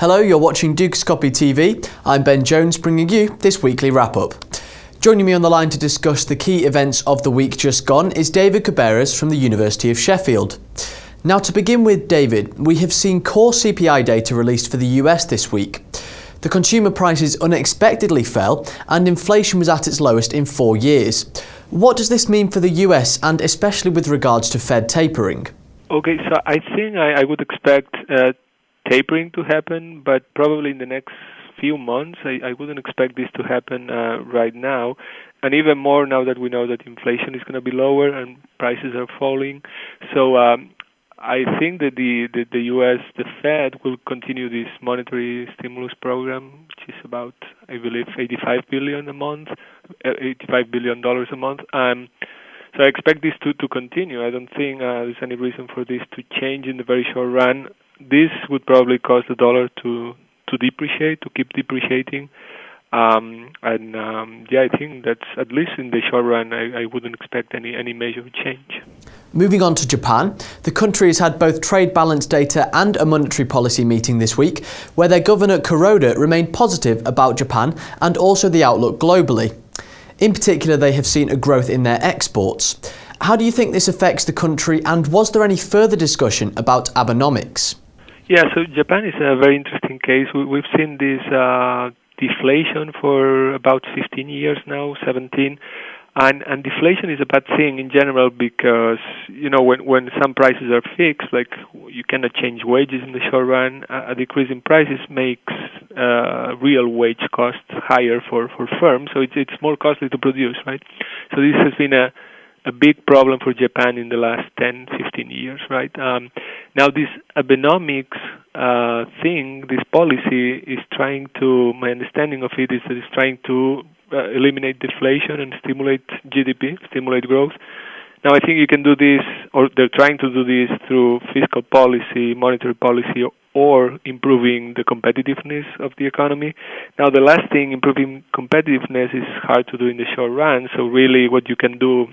Hello, you're watching Dukascopy TV. I'm Ben Jones, bringing you this weekly wrap-up. Joining me on the line to discuss the key events of the week just gone is David Cuberes from the University of Sheffield. Now, to begin with, David, we have seen core CPI data released for the US this week. The consumer prices unexpectedly fell and inflation was at its lowest in 4 years. What does this mean for the US and especially with regards to Fed tapering? Okay, so I think I would expect tapering to happen, but probably in the next few months. I wouldn't expect this to happen right now, and even more now that we know that inflation is going to be lower and prices are falling. So I think that the U.S., the Fed, will continue this monetary stimulus program, which is about, I believe, $85 billion a month. So I expect this to continue. I don't think there's any reason for this to change in the very short run. This would probably cause the dollar to depreciate, to keep depreciating. I think that's, at least in the short run, I wouldn't expect any major change. Moving on to Japan, the country has had both trade balance data and a monetary policy meeting this week, where their governor Kuroda remained positive about Japan and also the outlook globally. In particular, they have seen a growth in their exports. How do you think this affects the country, and was there any further discussion about Abenomics? Yeah, so Japan is a very interesting case. We've seen this deflation for about 15 years now, 17. And deflation is a bad thing in general because, when some prices are fixed, like you cannot change wages in the short run, a decrease in prices makes real wage costs higher for firms, so it's more costly to produce, right? So this has been a big problem for Japan in the last 10, 15 years, right? Now this Abenomics thing, this policy is trying to, my understanding of it is that it's trying to eliminate deflation and stimulate GDP, stimulate growth. Now I think you can do this, or they're trying to do this through fiscal policy, monetary policy, or improving the competitiveness of the economy. Now the last thing, improving competitiveness, is hard to do in the short run, so really what you can do,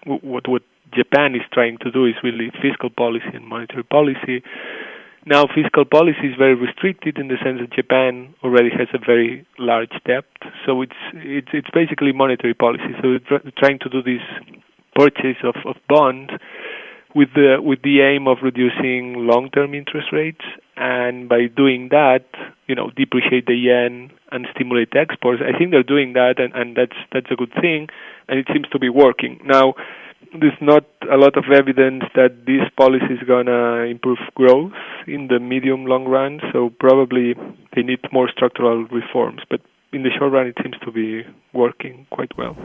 what Japan is trying to do is really fiscal policy and monetary policy. Now, fiscal policy is very restricted in the sense that Japan already has a very large debt, so it's basically monetary policy. So it's trying to do this purchase of bonds with the aim of reducing long-term interest rates, and by doing that, depreciate the yen and stimulate exports. I think they're doing that, and that's a good thing, and it seems to be working. Now, there's not a lot of evidence that this policy is going to improve growth in the medium-long run, so probably they need more structural reforms. But in the short run, it seems to be working quite well.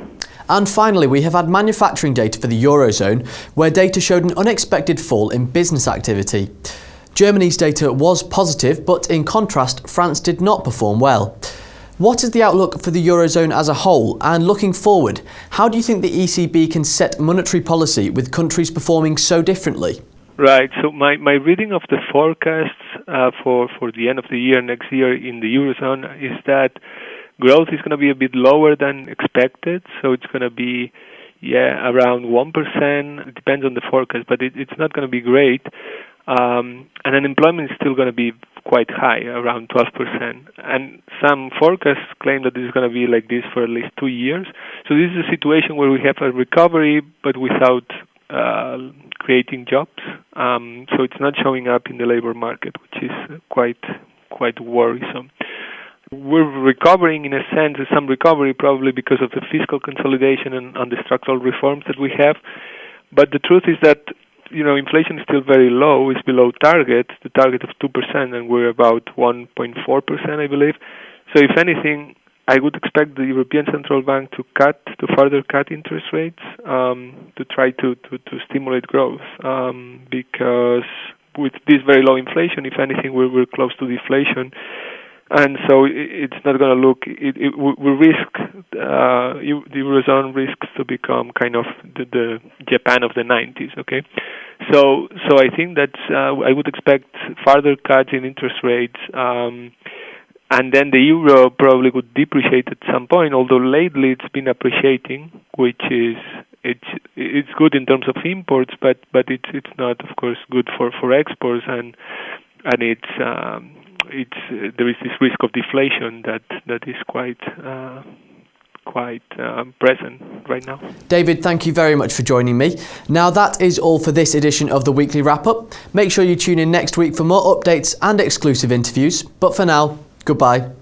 And finally, we have had manufacturing data for the Eurozone, where data showed an unexpected fall in business activity. Germany's data was positive, but in contrast, France did not perform well. What is the outlook for the Eurozone as a whole? And looking forward, how do you think the ECB can set monetary policy with countries performing so differently? Right. So my reading of the forecasts for the end of the year, next year in the Eurozone, is that growth is going to be a bit lower than expected. So it's going to be, around 1%. It depends on the forecast, but it's not going to be great. And unemployment is still going to be quite high, around 12%. And some forecasts claim that this is going to be like this for at least 2 years. So this is a situation where we have a recovery, but without creating jobs. So it's not showing up in the labor market, which is quite worrisome. We're recovering in a sense, some recovery probably because of the fiscal consolidation and the structural reforms that we have. But the truth is that inflation is still very low. It's below target, the target of 2%, and we're about 1.4%, I believe. So if anything, I would expect the European Central Bank to further cut interest rates to try to stimulate growth. Because with this very low inflation, if anything, we're close to deflation. And so it's not going to look. We risk the Eurozone risks to become kind of the Japan of the 90s. Okay, so I think that I would expect further cuts in interest rates, and then the euro probably would depreciate at some point. Although lately it's been appreciating, which is it's good in terms of imports, but it's not, of course, good for exports, and it's there is this risk of deflation that is quite present right now. David, thank you very much for joining me. Now that is all for this edition of the Weekly Wrap-Up. Make sure you tune in next week for more updates and exclusive interviews. But for now, goodbye.